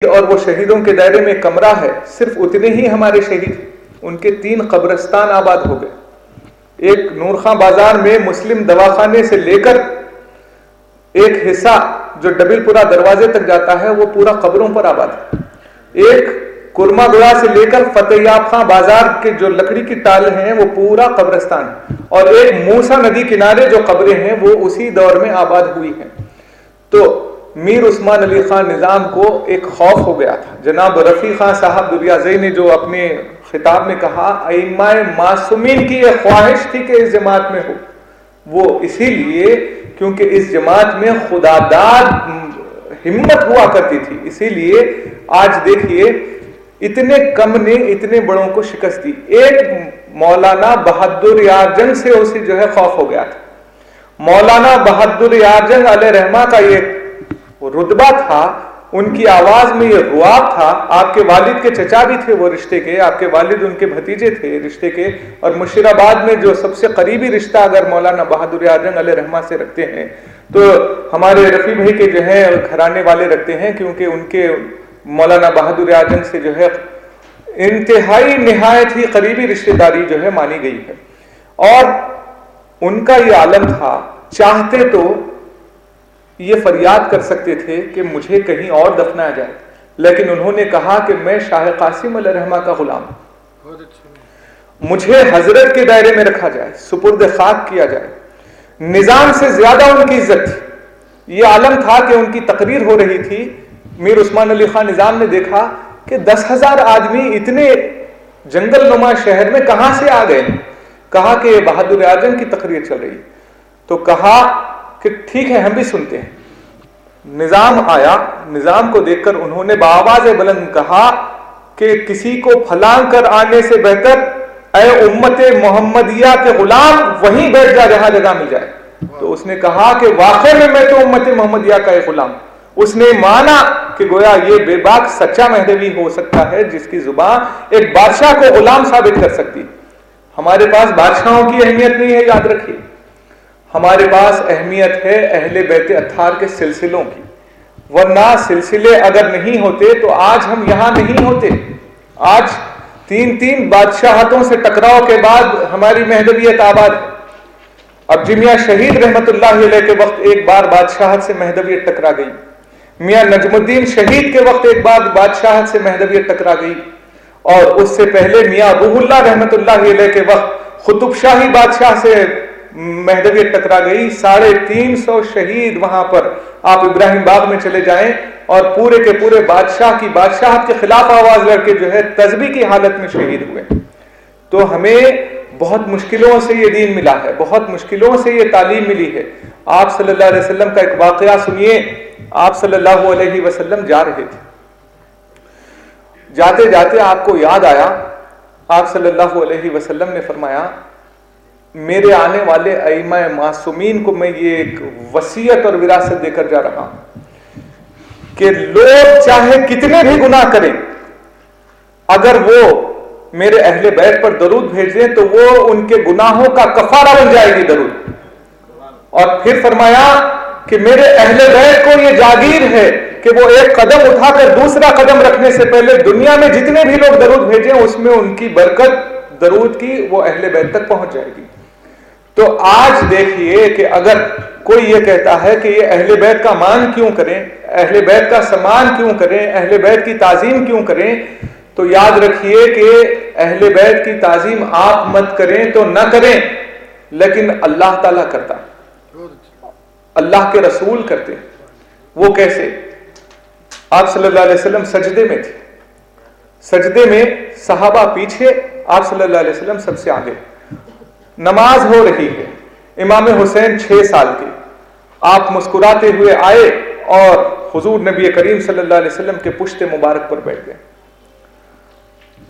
اور وہ شہیدوں کے دائرے میں کمرہ ہے، صرف اتنے ہی ہمارے شہید، ان کے 3 قبرستان آباد ہو گئے۔ ایک نورخاں بازار میں مسلم دواخانے سے لے کر ایک حصہ جو ڈبل پورا دروازے تک جاتا ہے وہ پورا قبروں پر آباد ہے۔ ایک کرما گڑا سے لے کر فتح یاب خاں بازار کے جو لکڑی کی ٹال ہیں وہ پورا قبرستان ہے، اور ایک موسیٰ ندی کنارے جو قبریں ہیں وہ اسی دور میں آباد ہوئی ہیں۔ تو میر عثمان علی خان نظام کو ایک خوف ہو گیا تھا۔ جناب رفیع خان صاحب دریازئی نے جو اپنے خطاب میں کہا، ائمہ معصومین کی یہ خواہش تھی کہ اس جماعت میں ہو، وہ اسی لیے کیونکہ اس جماعت میں خداداد ہمت ہوا کرتی تھی، اسی لیے آج دیکھیے اتنے کم نے اتنے بڑوں کو شکست دی۔ ایک مولانا بہادر یار جنگ سے اسے جو ہے خوف ہو گیا تھا۔ مولانا بہادر یار جنگ علیہ رحمہ کا یہ رتبہ تھا، ان کی آواز میں یہ رواب تھا۔ آپ کے والد کے چچا بھی تھے وہ رشتے کے، آپ کے والد ان کے بھتیجے تھے رشتے کے، اور مشیرآباد میں جو سب سے قریبی رشتہ اگر مولانا بہادر یار جنگ علیہ رحمہ سے رکھتے ہیں تو ہمارے رفیع بھائی کے جو ہے گھرانے والے رکھتے ہیں، کیونکہ ان کے مولانا بہادر یار جنگ سے جو ہے انتہائی نہایت ہی قریبی رشتہ داری جو ہے مانی گئی ہے۔ اور ان کا یہ عالم تھا، چاہتے تو یہ فریاد کر سکتے تھے کہ مجھے کہیں اور دفنایا جائے، لیکن انہوں نے کہا کہ میں شاہ قاسم علیہ رحمہ کا غلام ہوں، مجھے حضرت کے دائرے میں رکھا جائے، سپرد خاک کیا جائے۔ نظام سے زیادہ ان کی عزت تھی۔ یہ عالم تھا کہ ان کی تقریر ہو رہی تھی، میر عثمان علی خان نظام نے دیکھا کہ 10,000 آدمی اتنے جنگل نما شہر میں کہاں سے آ گئے۔ کہا کہ بہادر اعظم کی تقریر چل رہی، تو کہا کہ ٹھیک ہے ہم بھی سنتے ہیں۔ نظام آیا، نظام کو دیکھ کر انہوں نے بآواز بلند کہا کہ کسی کو پھلانگ کر آنے سے بہتر اے امت محمدیہ کے غلام وہیں بیٹھ جا جہاں جگہ مل جائے۔ تو اس نے کہا کہ واقعی میں تو امت محمدیہ کا ایک غلام۔ اس نے مانا کہ گویا یہ بے باک سچا مہدوی ہو سکتا ہے جس کی زبان ایک بادشاہ کو غلام ثابت کر سکتی۔ ہمارے پاس بادشاہوں کی اہمیت نہیں ہے، یاد رکھیے، ہمارے پاس اہمیت ہے اہل بیت اطہار کے سلسلوں کی، ورنہ سلسلے اگر نہیں ہوتے تو آج ہم یہاں نہیں ہوتے۔ آج 3 بادشاہتوں سے ٹکراؤ کے بعد ہماری مہدویت آباد ہے۔ اب جی میاں شہید رحمت اللہ علیہ کے وقت ایک بار بادشاہت سے مہدویت ٹکرا گئی، میاں نجم الدین شہید کے وقت ایک بار بادشاہت سے مہدویت ٹکرا گئی، اور اس سے پہلے میاں روح اللہ رحمت اللہ علیہ کے وقت قطب شاہی بادشاہ سے مہدویت ٹکرا گئی۔ 350 شہید وہاں پر آپ ابراہیم باغ میں چلے جائیں اور پورے کے پورے بادشاہ کی بادشاہت کے خلاف آواز لڑ کے جو ہے تذبیح کی حالت میں شہید ہوئے۔ تو ہمیں بہت مشکلوں سے یہ دین ملا ہے، بہت مشکلوں سے یہ تعلیم ملی ہے۔ آپ صلی اللہ علیہ وسلم کا ایک واقعہ سنیے۔ آپ صلی اللہ علیہ وسلم جا رہے تھے، جاتے جاتے آپ کو یاد آیا، آپ صلی اللہ علیہ وسلم نے فرمایا میرے آنے والے ائمہ معصومین کو میں یہ ایک وصیت اور وراثت دے کر جا رہا ہوں کہ لوگ چاہے کتنے بھی گناہ کریں، اگر وہ میرے اہل بیت پر درود بھیج دیں تو وہ ان کے گناہوں کا کفارہ بن جائے گی درود۔ اور پھر فرمایا کہ میرے اہل بیت کو یہ جاگیر ہے کہ وہ ایک قدم اٹھا کر دوسرا قدم رکھنے سے پہلے دنیا میں جتنے بھی لوگ درود بھیجیں اس میں ان کی برکت درود کی وہ اہل بیت تک پہنچ جائے گی۔ تو آج دیکھیے کہ اگر کوئی یہ کہتا ہے کہ یہ اہل بیت کا مان کیوں کریں، اہل بیت کا سمان کیوں کریں، اہل بیت کی تعظیم کیوں کریں، تو یاد رکھیے کہ اہل بیت کی تعظیم آپ مت کریں تو نہ کریں، لیکن اللہ تعالیٰ کرتا، اللہ کے رسول کرتے۔ وہ کیسے؟ آپ صلی اللہ علیہ وسلم سجدے میں تھے، سجدے میں صحابہ پیچھے، آپ صلی اللہ علیہ وسلم سب سے آگے، نماز ہو رہی ہے، امام حسین 6 سال کے، آپ مسکراتے ہوئے آئے اور حضور نبی کریم صلی اللہ علیہ وسلم کے پشت مبارک پر بیٹھ گئے۔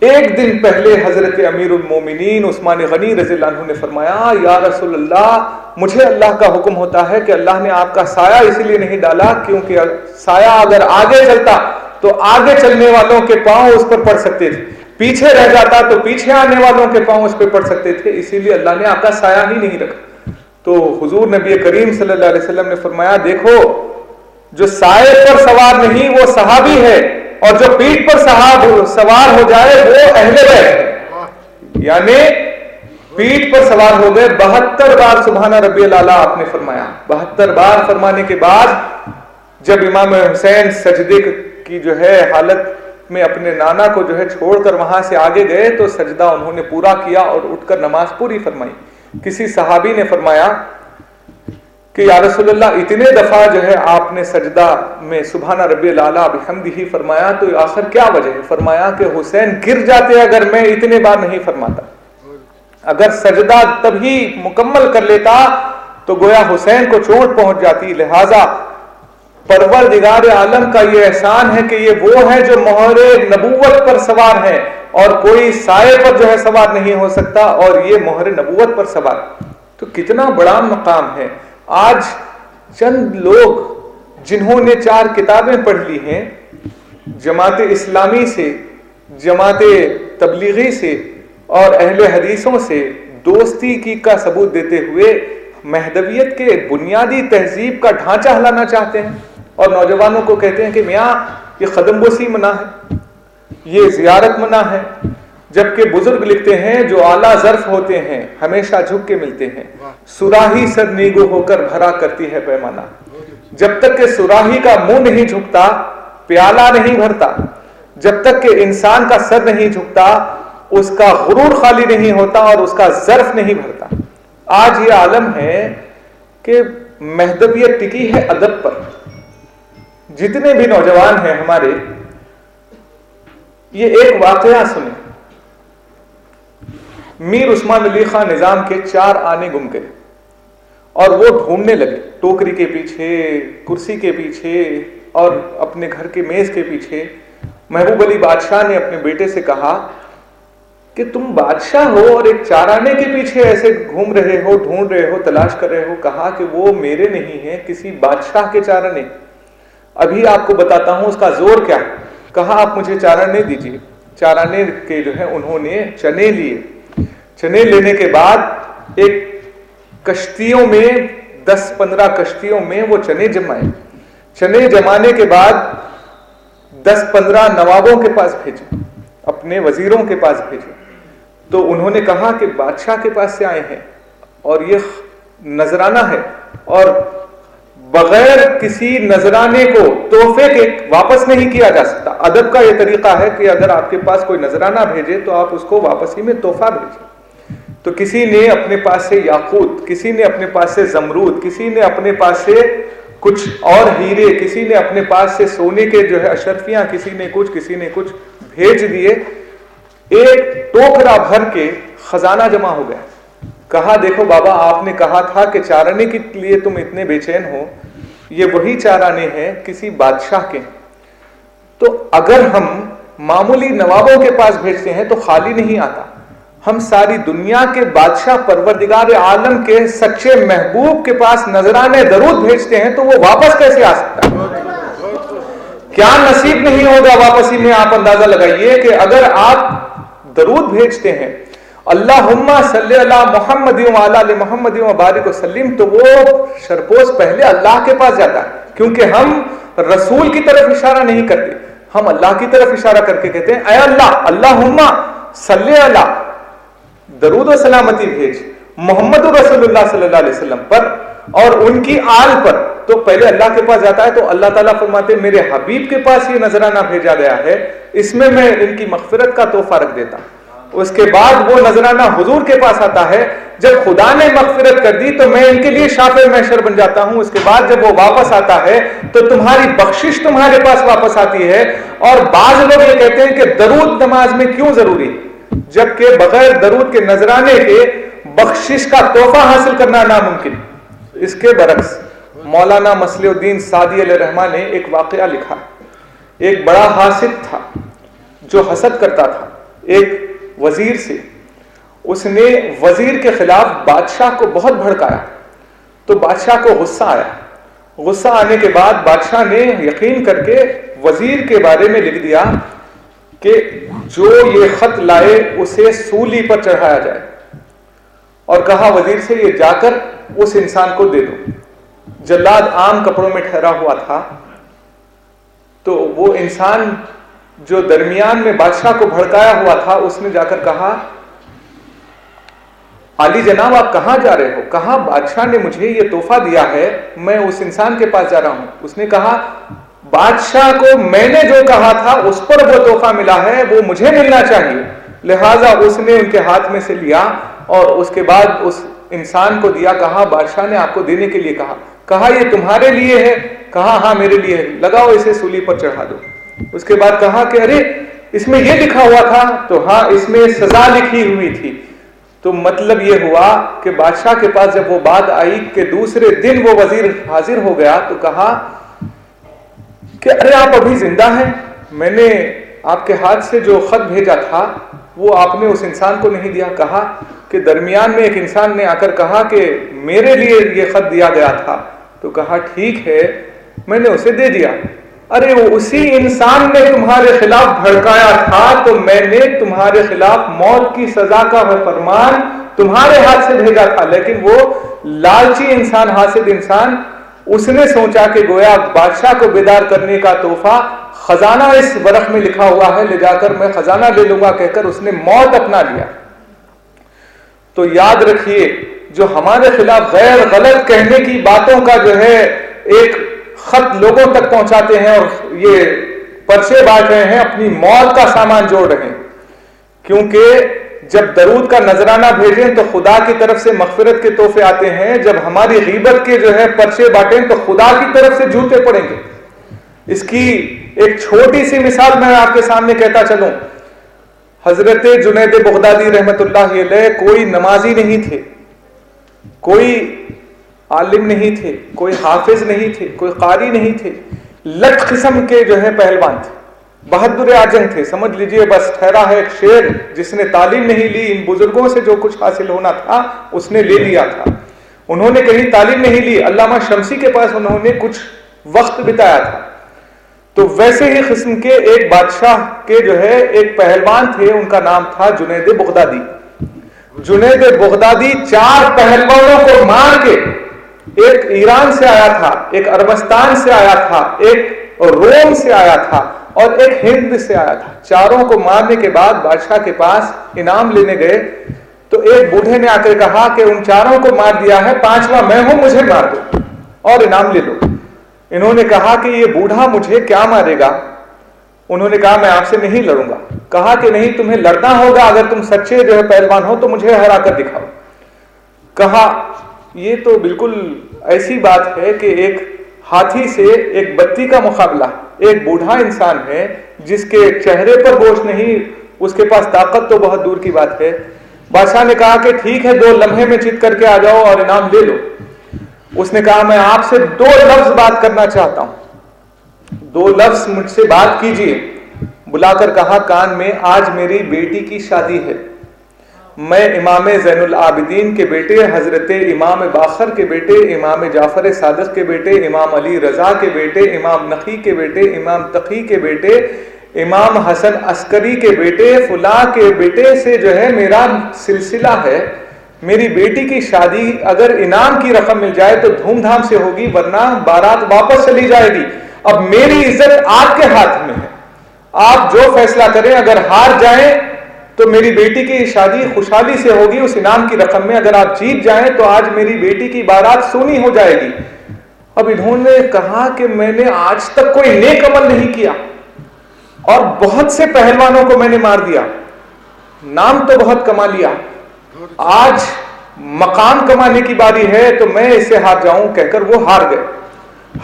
ایک دن پہلے حضرت امیر المومنین عثمان غنی رضی اللہ عنہ نے فرمایا یا رسول اللہ مجھے اللہ کا حکم ہوتا ہے کہ اللہ نے آپ کا سایہ اس لیے نہیں ڈالا کیونکہ سایہ اگر آگے چلتا تو آگے چلنے والوں کے پاؤں اس پر پڑ سکتے تھے، پیچھے رہ جاتا تو پیچھے آنے والوں کے پاؤں اس پہ پڑ سکتے تھے، اسی لیے اللہ نے آپ کا سایہ ہی نہیں رکھا۔ تو حضور نبی کریم صلی اللہ علیہ وسلم نے فرمایا دیکھو جو سائے پر سوار نہیں وہ صحابی ہے، اور جو پیٹھ پر سوار ہو جائے وہ اہل بیت ہے، یعنی پیٹھ پر سوار ہو گئے۔ 72 بار سبحان ربی الاعلیٰ آپ نے فرمایا۔ 72 بار فرمانے کے بعد جب امام حسین سجدے کی جو ہے حالت میں اپنے نانا کو جو ہے چھوڑ کر وہاں سے آگے گئے تو سجدہ انہوں نے پورا کیا اور اٹھ کر نماز پوری فرمائی۔ کسی صحابی نے فرمایا کہ یا رسول اللہ اتنے دفعہ جو ہے آپ نے سجدہ میں سبحان ربی الاعلیٰ بحمدہ فرمایا تو آخر کیا وجہ ہے؟ فرمایا کہ حسین گر جاتے اگر میں اتنے بار نہیں فرماتا، اگر سجدہ تبھی مکمل کر لیتا تو گویا حسین کو چوٹ پہنچ جاتی۔ لہذا پروردگار عالم کا یہ احسان ہے کہ یہ وہ ہے جو مہر نبوت پر سوار ہے اور کوئی سائے پر جو ہے سوار نہیں ہو سکتا، اور یہ مہر نبوت پر سوار۔ تو کتنا بڑا مقام ہے۔ آج چند لوگ جنہوں نے 4 کتابیں پڑھ لی ہیں، جماعت اسلامی سے، جماعت تبلیغی سے اور اہل حدیثوں سے دوستی کی کا ثبوت دیتے ہوئے مہدویت کے بنیادی تہذیب کا ڈھانچہ ہلانا چاہتے ہیں، اور نوجوانوں کو کہتے ہیں کہ میاں یہ قدم بوسی منع ہے، یہ زیارت منع ہے، جبکہ بزرگ لکھتے ہیں جو اعلیٰ ظرف ہوتے ہیں ہمیشہ جھک کے ملتے ہیں، سراہی سر نیگو ہو کر بھرا کرتی ہے پیمانہ۔ جب تک کہ سراہی کا منہ نہیں جھکتا پیالہ نہیں بھرتا، جب تک کہ انسان کا سر نہیں جھکتا اس کا غرور خالی نہیں ہوتا اور اس کا ظرف نہیں بھرتا۔ آج یہ عالم ہے کہ مہدویت ٹکی ہے ادب پر۔ جتنے بھی نوجوان ہیں ہمارے، یہ ایک واقعہ سنیں۔ میر عثمان علی خان نظام کے 4 آنے گم گئے اور وہ ڈھونڈنے لگے، ٹوکری کے پیچھے، کرسی کے پیچھے اور اپنے گھر کے میز کے پیچھے۔ محبوب علی بادشاہ نے اپنے بیٹے سے کہا کہ تم بادشاہ ہو اور ایک 4 آنے کے پیچھے ایسے گھوم رہے ہو، ڈھونڈ رہے ہو، تلاش کر رہے ہو۔ کہا کہ وہ میرے نہیں ہیں، کسی بادشاہ کے 4 آنے۔ ابھی آپ کو بتاتا ہوں اس کا زور کیا ہے۔ کہا آپ مجھے 4 آنے دیجیے۔ 4 آنے کے جو ہے انہوں نے چنے لیے۔ چنے لینے کے بعد ایک کشتیوں میں 10-15 کشتیوں میں وہ چنے جمائے۔ چنے جمانے کے بعد 10-15 نوابوں کے پاس بھیجے، اپنے وزیروں کے پاس بھیجے۔ تو انہوں نے کہا کہ بادشاہ کے پاس سے آئے ہیں اور یہ نذرانہ ہے، اور بغیر کسی نذرانے کو تحفے کے واپس نہیں کیا جا سکتا۔ ادب کا یہ طریقہ ہے کہ اگر آپ کے پاس کوئی نذرانہ بھیجے تو آپ اس کو واپس ہی میں تحفہ بھیجیں۔ تو کسی نے اپنے پاس سے یاقوت، کسی نے اپنے پاس سے زمرود، کسی نے اپنے پاس سے کچھ اور ہیرے، کسی نے اپنے پاس سے سونے کے جو ہے اشرفیاں، کسی نے کچھ بھیج دیے۔ ایک ٹوکرا بھر کے خزانہ جمع ہو گیا۔ کہا دیکھو بابا، آپ نے کہا تھا کہ 4 آنے کے لیے تم اتنے بے چین ہو، یہ وہی 4 آنے ہیں کسی بادشاہ کے۔ تو اگر ہم معمولی نوابوں کے پاس بھیجتے ہیں تو خالی نہیں آتا، ہم ساری دنیا کے بادشاہ پروردگار عالم کے سچے محبوب کے پاس نذرانے درود بھیجتے ہیں تو وہ واپس کیسے آ سکتا ہے؟ کیا نصیب نہیں ہوگا واپسی میں؟ آپ اندازہ لگائیے کہ اگر آپ درود بھیجتے ہیں اللہم صلی علی محمد وعلی آل محمد وبارک وسلم، تو وہ شرپوش پہلے اللہ کے پاس جاتا ہے، کیونکہ ہم رسول کی طرف اشارہ نہیں کرتے، ہم اللہ کی طرف اشارہ کر کے کہتے ہیں اے اللہ، اللہم صلی علی، درود و سلامتی بھیج محمد رسول اللہ صلی اللہ علیہ وسلم پر اور ان کی آل پر۔ تو پہلے اللہ کے پاس جاتا ہے، تو اللہ تعالیٰ فرماتے ہیں میرے حبیب کے پاس یہ نذرانہ بھیجا گیا ہے، اس میں میں ان کی مغفرت کا تحفہ رکھ دیتا ہوں۔ اس کے بعد وہ نذرانہ حضور کے پاس آتا ہے، جب خدا نے مغفرت کر دی تو میں ان کے لیے شافع محشر بن جاتا ہوں۔ اس کے بعد جب وہ واپس آتا ہے تو تمہاری بخشش تمہارے پاس واپس آتی ہے۔ اور بعض لوگ یہ کہتے ہیں کہ درود نماز میں کیوں ضروری، جبکہ بغیر درود کے نذرانے کے بخشش کا تحفہ حاصل کرنا ناممکن۔ اس کے برعکس مولانا مصلح الدین سعدی علیہ رحمہ نے ایک واقعہ لکھا۔ ایک بڑا حاسد تھا جو حسد کرتا تھا ایک وزیر سے۔ اس نے وزیر کے خلاف بادشاہ کو بہت بھڑکایا، تو بادشاہ کو غصہ آیا۔ غصہ آنے کے بعد بادشاہ نے یقین کر کے وزیر کے بارے میں لکھ دیا کہ جو یہ خط لائے اسے سولی پر چڑھایا جائے، اور کہا وزیر سے یہ جا کر اس انسان کو دے دو۔ جلاد عام کپڑوں میں ٹھہرا ہوا تھا، تو وہ انسان جو درمیان میں بادشاہ کو بھڑکایا ہوا تھا، اس نے جا کر کہا علی جناب آپ کہاں جا رہے ہو؟ کہا بادشاہ نے مجھے یہ تحفہ دیا ہے، میں اس انسان کے پاس جا رہا ہوں۔ اس نے کہا بادشاہ کو میں نے جو کہا تھا اس پر وہ تحفہ ملا ہے، وہ مجھے ملنا چاہیے۔ لہٰذا اس نے ان کے ہاتھ میں سے لیا اور اس کے بعد اس انسان کو دیا۔ کہا بادشاہ نے آپ کو دینے کے لیے کہا یہ تمہارے لیے ہے؟ کہا ہاں میرے لیے ہے، لگاؤ اسے سولی پر چڑھا دو۔ اس کے بعد کہا کہ ارے اس میں یہ لکھا ہوا تھا، تو ہاں اس میں سزا لکھی ہوئی تھی۔ تو مطلب یہ ہوا کہ بادشاہ کے پاس جب وہ بات آئی کہ دوسرے دن وہ وزیر حاضر ہو گیا، تو کہا کہ ارے آپ ابھی زندہ ہیں، میں نے آپ کے ہاتھ سے جو خط بھیجا تھا وہ آپ نے اس انسان کو نہیں دیا۔ کہا کہ درمیان میں ایک انسان نے آ کر کہا کہ میرے لیے یہ خط دیا گیا تھا، تو کہا ٹھیک ہے میں نے اسے دے دیا۔ ارے وہ اسی انسان نے تمہارے خلاف بھڑکایا تھا، تو میں نے تمہارے خلاف موت کی سزا کا فرمان تمہارے ہاتھ سے بھیجا تھا، لیکن وہ لالچی انسان، حاسد انسان، اس نے سوچا کہ گویا بادشاہ کو بیدار کرنے کا تحفہ خزانہ اس ورق میں لکھا ہوا ہے، لے جا کر میں خزانہ لے لوں گا کہہ کر اس نے موت اپنا لیا۔ تو یاد رکھیے جو ہمارے خلاف غیر غلط کہنے کی باتوں کا جو ہے ایک خط لوگوں تک پہنچاتے ہیں اور یہ پرچے بانٹ رہے ہیں، اپنی موت کا سامان جوڑ رہے ہیں، کیونکہ جب درود کا نذرانہ بھیجیں تو خدا کی طرف سے مغفرت کے تحفے آتے ہیں، جب ہماری غیبت کے جو ہے پرچے بانٹیں تو خدا کی طرف سے جوتے پڑیں گے۔ اس کی ایک چھوٹی سی مثال میں آپ کے سامنے کہتا چلوں۔ حضرت جنید بغدادی رحمت اللہ علیہ کوئی نمازی نہیں تھے، کوئی عالم نہیں تھے، کوئی حافظ نہیں تھے، کوئی قاری نہیں تھے، لٹ قسم کے جو ہے پہلوان تھے، بہادر اعظم تھے، سمجھ لیجئے بس ٹھہرا ہے ایک شعر، جس نے تعلیم نہیں لی، ان بزرگوں سے جو کچھ حاصل ہونا تھا اس نے لے لیا تھا۔ انہوں نے کہیں تعلیم نہیں لی، علامہ شمسی کے پاس انہوں نے کچھ وقت بتایا تھا۔ تو ویسے ہی قسم کے ایک بادشاہ کے جو ہے ایک پہلوان تھے، ان کا نام تھا جنید بغدادی۔ جنید بغدادی 4 پہلوانوں کو مار کے، ایک ایران سے آیا تھا، ایک عربستان سے آیا تھا، ایک روم سے آیا تھا اور ایک ہند سے آیا تھا، چاروں کو مارنے کے بعد بادشاہ کے پاس انعام لینے گئے تو ایک بوڑھے نے آ کر کہا کہ ان چاروں کو مار دیا ہے، 5واں میں ہوں، مجھے مار دو اور انعام لے لو۔ انہوں نے کہا کہ یہ بوڑھا مجھے کیا مارے گا؟ انہوں نے کہا میں آپ سے نہیں لڑوں گا۔ کہا کہ نہیں تمہیں لڑنا ہوگا، اگر تم سچے جو ہے پہلوان ہو تو مجھے ہرا کر دکھاؤ۔ کہا یہ تو بالکل ایسی بات ہے کہ ایک ہاتھی سے ایک بتی کا مقابلہ، ایک بوڑھا انسان ہے جس کے چہرے پر گوشت نہیں، اس کے پاس طاقت تو بہت دور کی بات ہے۔ بادشاہ نے کہا کہ ٹھیک ہے 2 لمحے میں جیت کر کے آ جاؤ اور انعام لے لو۔ اس نے کہا میں آپ سے 2 لفظ بات کرنا چاہتا ہوں، 2 لفظ مجھ سے بات کیجئے۔ بلا کر کہا کان میں آج میری بیٹی کی شادی ہے، میں امام زین العابدین کے بیٹے، حضرت امام باقر کے بیٹے، امام جعفر صادق کے بیٹے، امام علی رضا کے بیٹے، امام نقی کے بیٹے، امام تقی کے بیٹے، امام حسن عسکری کے بیٹے، فلاں کے بیٹے سے جو ہے میرا سلسلہ ہے۔ میری بیٹی کی شادی اگر انعام کی رقم مل جائے تو دھوم دھام سے ہوگی، ورنہ بارات واپس چلی جائے گی۔ اب میری عزت آپ کے ہاتھ میں ہے، آپ جو فیصلہ کریں، اگر ہار جائیں تو میری بیٹی کی شادی خوشحالی سے ہوگی اس انعام کی رقم میں، اگر آپ جیت جائیں تو آج میری بیٹی کی بارات سونی ہو جائے گی۔ اب انہوں نے کہا کہ میں نے آج تک کوئی نیک عمل نہیں کیا اور بہت سے پہلوانوں کو میں نے مار دیا، نام تو بہت کما لیا، آج مقام کمانے کی باری ہے تو میں اسے ہار جاؤں کہہ کر وہ ہار گئے۔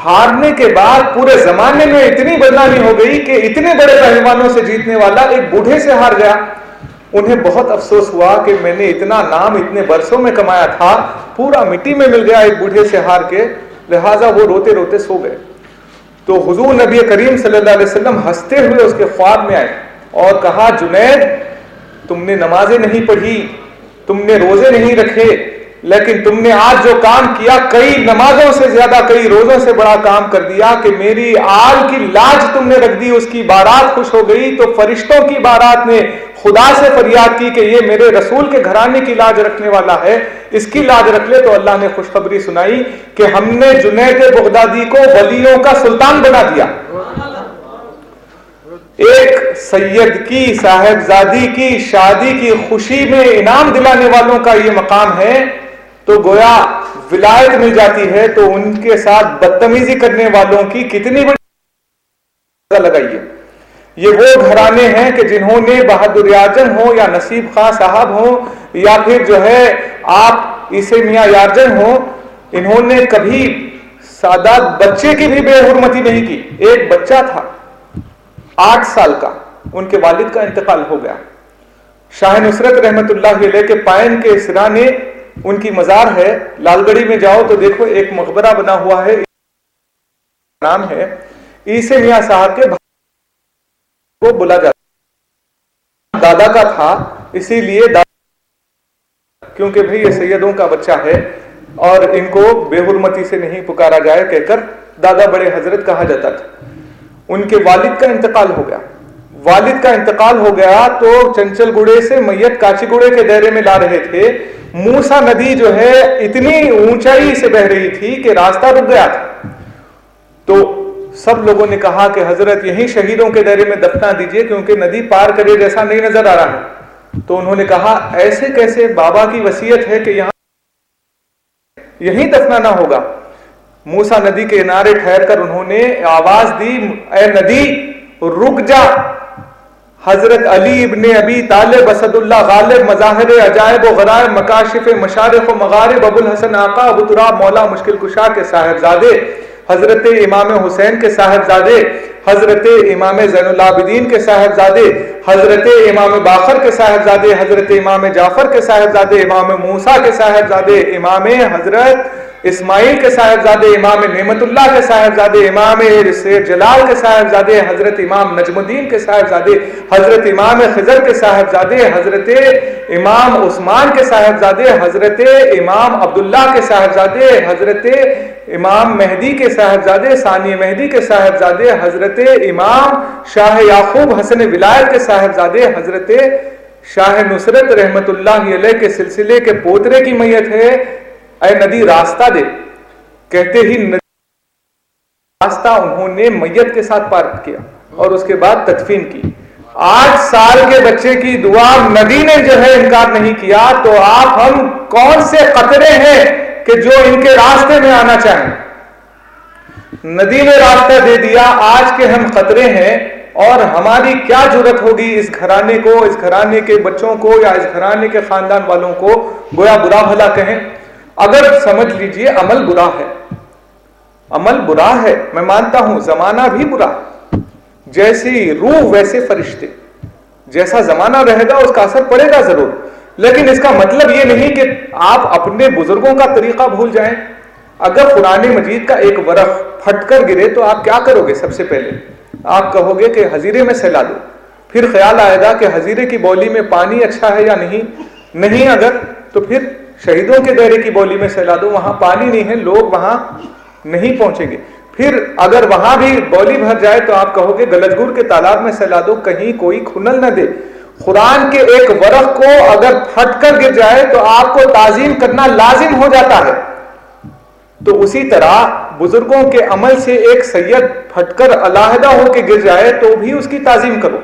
ہارنے کے بعد پورے زمانے میں اتنی بدنامی ہو گئی کہ اتنے بڑے پہلوانوں سے جیتنے والا ایک بوڑھے سے ہار گیا۔ انہیں بہت افسوس ہوا کہ میں نے اتنا نام اتنے برسوں میں کمایا تھا، پورا مٹی میں مل گیا ایک بوڑھے سے ہار کے، لہٰذا وہ روتے روتے سو گئے۔ تو حضور نبی کریم صلی اللہ علیہ وسلم ہنستے ہوئے اس کے خواب میں آئے اور کہا جنید تم نے نمازیں نہیں پڑھی، تم نے روزے نہیں رکھے، لیکن تم نے آج جو کام کیا کئی نمازوں سے زیادہ، کئی روزوں سے بڑا کام کر دیا کہ میری آل کی لاج تم نے رکھ دی، اس کی بارات خوش ہو گئی۔ تو فرشتوں کی بارات نے خدا سے فریاد کی کہ یہ میرے رسول کے گھرانے کی لاج رکھنے والا ہے، اس کی لاج رکھ لے۔ تو اللہ نے خوشخبری سنائی کہ ہم نے جنید بغدادی کو ولیوں کا سلطان بنا دیا۔ ایک سید کی صاحبزادی کی شادی کی خوشی میں انعام دلانے والوں کا یہ مقام ہے، تو گویا ولایت مل جاتی ہے، تو ان کے ساتھ بدتمیزی کرنے والوں کی کتنی بڑی لگائیے۔ یہ وہ گھرانے ہیں کہ جنہوں نے بہادر یارجن ہو یا نصیب خاں صاحب ہو یا پھر جو ہے آپ عیسی میاں یارجن ہو، انہوں نے کبھی سادات بچے کی بھی بے حرمتی نہیں کی۔ ایک بچہ تھا 8 سال کا، ان کے والد کا انتقال ہو گیا۔ شاہ نصرت رحمت اللہ علیہ کے پائن کے سرانے ان کی مزار ہے، لال گڑھی میں جاؤ تو دیکھو ایک مقبرہ بنا ہوا ہے، نام ہے عیسی میاں صاحب کے کو بلا جاتا، دادا کا تھا، اسی لیے کیونکہ بھئی یہ سیدوں کا بچہ ہے اور ان کو بے حرمتی سے نہیں پکارا جائے کہہ کر دادا بڑے حضرت کہا جاتا تھا۔ ان کے والد کا انتقال ہو گیا۔ والد کا انتقال ہو گیا تو چنچل گڑے سے میت کاچی گڑے کے دائرے میں لا رہے تھے۔ موسیٰ ندی جو ہے اتنی اونچائی سے بہ رہی تھی کہ راستہ رک گیا تھا، تو سب لوگوں نے کہا کہ حضرت یہیں شہیدوں کے دائرے میں دفنا دیجئے کیونکہ ندی پار کرے جیسا نہیں نظر آ رہا ہے۔ تو انہوں نے کہا ایسے کیسے، بابا کی وصیت ہے کہ یہیں دفنانا ہوگا۔ موسیٰ ندی کے کنارے ٹھہر کر انہوں نے آواز دی، اے ندی رک جا۔ حضرت علی ابن ابی طالب اسد اللہ غالب مظاہر عجائب و غرائب مکاشف مشارق و مغارب ابو الحسن آقا ابو تراب مولا مشکل کشا کے صاحبزادے، حضرت امام حسین کے صاحبزادے، حضرت امام زین العابدین کے صاحبزادے، حضرت امام باقر کے صاحبزادے، حضرت امام جعفر کے صاحبزادے، امام موسیٰ کے صاحبزادے، امام حضرت اسماعیل کے صاحبزادے، امام نعمت اللہ کے صاحبزادے، امام سید جلال کے صاحبزادے، حضرت امام نجم الدین کے صاحبزادے، حضرت امام خضر کے صاحبزادے، حضرت امام عثمان کے صاحبزادے، حضرت امام عبداللہ کے صاحبزادے، حضرت امام مہدی کے صاحبزادے، ثانی مہدی کے صاحبزادے، حضرت امام شاہ یعقوب حسن ولایت کے صاحبزادے، حضرت شاہ نصرت رحمت اللہ علیہ کے سلسلے کے پوترے کی میت ہے۔ اے ندی راستہ دے، کہتے ہی راستہ انہوں نے میت کے ساتھ پار کیا اور اس کے بعد تدفین کی۔ 8 سال کے بچے کی دعا ندی نے جو ہے انکار نہیں کیا، تو آپ ہم کون سے قطرے ہیں کہ جو ان کے راستے میں آنا چاہیں؟ ندی نے راستہ دے دیا، آج کے ہم قطرے ہیں، اور ہماری کیا جرت ہوگی اس گھرانے کو، اس گھرانے کے بچوں کو یا اس گھرانے کے خاندان والوں کو گویا برا بھلا کہیں۔ اگر سمجھ لیجئے عمل برا ہے، عمل برا ہے، میں مانتا ہوں زمانہ بھی برا ہے، جیسی روح ویسے فرشتے، جیسا زمانہ رہے گا اس کا اثر پڑے گا ضرور، لیکن اس کا مطلب یہ نہیں کہ آپ اپنے بزرگوں کا طریقہ بھول جائیں۔ اگر قرآن مجید کا ایک ورق پھٹ کر گرے تو آپ کیا کرو گے؟ سب سے پہلے آپ کہو گے کہ حضیرے میں سلا دو، پھر خیال آئے گا کہ حضیرے کی بولی میں پانی اچھا ہے یا نہیں اگر تو پھر شہیدوں کے دائرے کی بولی میں سلا دو، وہاں پانی نہیں ہے، لوگ وہاں نہیں پہنچیں گے۔ پھر اگر وہاں بھی بولی بھر جائے تو آپ کہو گے گلجگور کے تالاب میں سلا دو، کہیں کوئی کھنل نہ دے۔ قرآن کے ایک ورق کو اگر پھٹ کر گر جائے تو آپ کو تعظیم کرنا لازم ہو جاتا ہے۔ تو اسی طرح بزرگوں کے عمل سے ایک سید پھٹ کر علیحدہ ہو کے گر جائے تو بھی اس کی تعظیم کرو،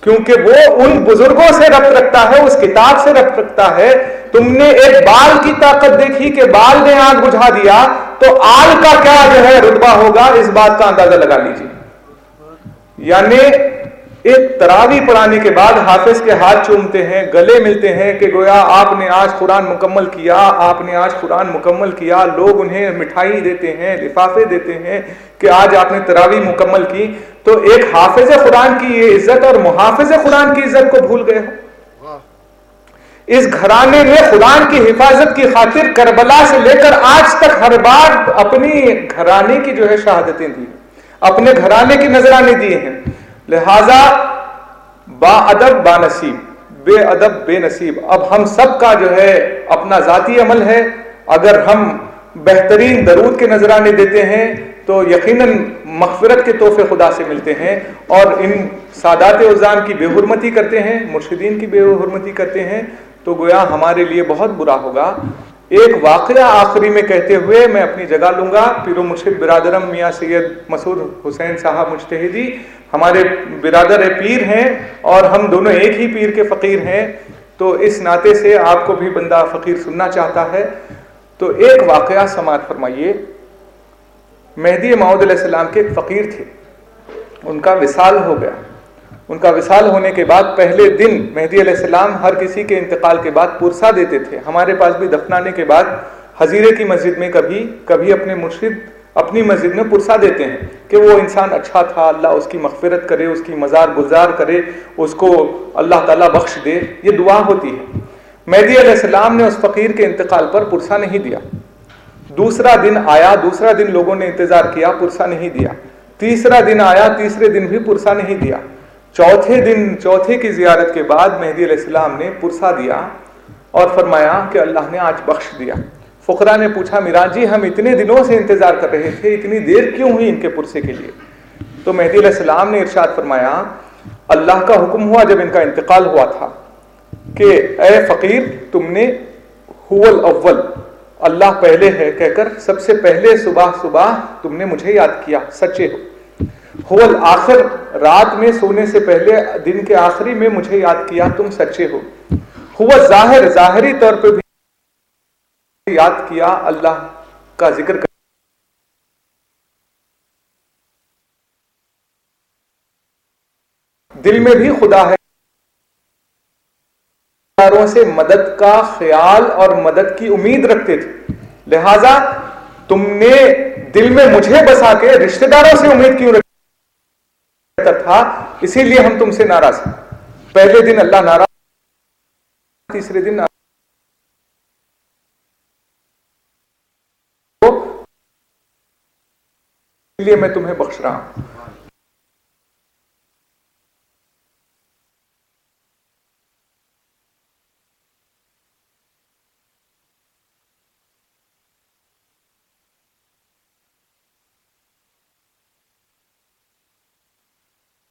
کیونکہ وہ ان بزرگوں سے ربط رکھتا ہے، اس کتاب سے ربط رکھتا ہے۔ تم نے ایک بال کی طاقت دیکھی کہ بال نے آگ بجھا دیا، تو آل کا کیا جو ہے رتبہ ہوگا، اس بات کا اندازہ لگا لیجیے۔ یعنی ایک تراویح پڑھانے کے بعد حافظ کے ہاتھ چومتے ہیں، گلے ملتے ہیں کہ گویا آپ نے آج قرآن مکمل کیا، آپ نے آج قرآن مکمل کیا، لوگ انہیں مٹھائی دیتے ہیں، لفافے دیتے ہیں کہ آج آپ نے تراویح مکمل کی، تو ایک حافظ قرآن کی یہ عزت اور محافظ قرآن کی عزت کو بھول گئے ہو۔ اس گھرانے نے قرآن کی حفاظت کی خاطر کربلا سے لے کر آج تک ہر بار اپنی گھرانے کی جو ہے شہادتیں دی، اپنے گھرانے کی نذرانے دیے ہیں۔ لہذا با ادب با نصیب، بے ادب بے نصیب۔ اب ہم سب کا جو ہے اپنا ذاتی عمل ہے، اگر ہم بہترین درود کے نذرانے دیتے ہیں تو یقیناً مغفرت کے تحفے خدا سے ملتے ہیں، اور ان سادات عظام کی بے حرمتی کرتے ہیں، مرشدین کی بے حرمتی کرتے ہیں، تو گویا ہمارے لیے بہت برا ہوگا۔ ایک واقعہ آخری میں کہتے ہوئے میں اپنی جگہ لوں گا۔ پیر و مرشد برادرم میاں سید مسعود حسین صاحب مجتہدی ہمارے برادر پیر ہیں اور ہم دونوں ایک ہی پیر کے فقیر ہیں، تو اس ناطے سے آپ کو بھی بندہ فقیر سننا چاہتا ہے۔ تو ایک واقعہ سماعت فرمائیے۔ مہدی موعود علیہ السلام کے ایک فقیر تھے، ان کا وصال ہو گیا۔ ان کا وصال ہونے کے بعد پہلے دن مہدی علیہ السلام ہر کسی کے انتقال کے بعد پرسہ دیتے تھے۔ ہمارے پاس بھی دفنانے کے بعد حضیرے کی مسجد میں کبھی اپنے مرشد اپنی مسجد میں پرسہ دیتے ہیں کہ وہ انسان اچھا تھا، اللہ اس کی مغفرت کرے، اس کی مزار گزار کرے، اس کو اللہ تعالیٰ بخش دے، یہ دعا ہوتی ہے۔ مہدی علیہ السلام نے اس فقیر کے انتقال پر پرسہ نہیں دیا۔ دوسرا دن آیا، دوسرا دن لوگوں نے انتظار کیا، پرسہ نہیں دیا۔ تیسرا دن آیا، تیسرے دن بھی پرسہ نہیں دیا۔ چوتھے کی زیارت کے بعد مہدی علیہ السلام نے پرسہ دیا اور فرمایا کہ اللہ نے آج بخش دیا۔ فقراء نے پوچھا میران جی ہم اتنے دنوں سے انتظار کر رہے تھے، اتنی دیر کیوں ہوئی ان کے پرسے کے لیے؟ تو مہدی علیہ السلام نے ارشاد فرمایا اللہ کا حکم ہوا جب ان کا انتقال ہوا تھا کہ اے فقیر تم نے هو الاول اللہ پہلے ہے کہہ کر سب سے پہلے صبح تم نے مجھے یاد کیا، سچے ہو۔ هو الآخر رات میں سونے سے پہلے دن کے آخری میں مجھے یاد کیا، تم سچے ہو۔ هو الظاہر ظاہری طور پہ بھی یاد کیا، اللہ کا ذکر کر دل میں بھی خدا ہے، سے مدد کا خیال اور مدد کی امید رکھتے تھے، لہذا تم نے دل میں مجھے بسا کے رشتہ داروں سے امید کیوں رکھتا تھا؟ اسی لیے ہم تم سے ناراض ہیں۔ پہلے دن اللہ ناراض، تیسرے دن اس لیے میں تمہیں بخش رہا ہوں۔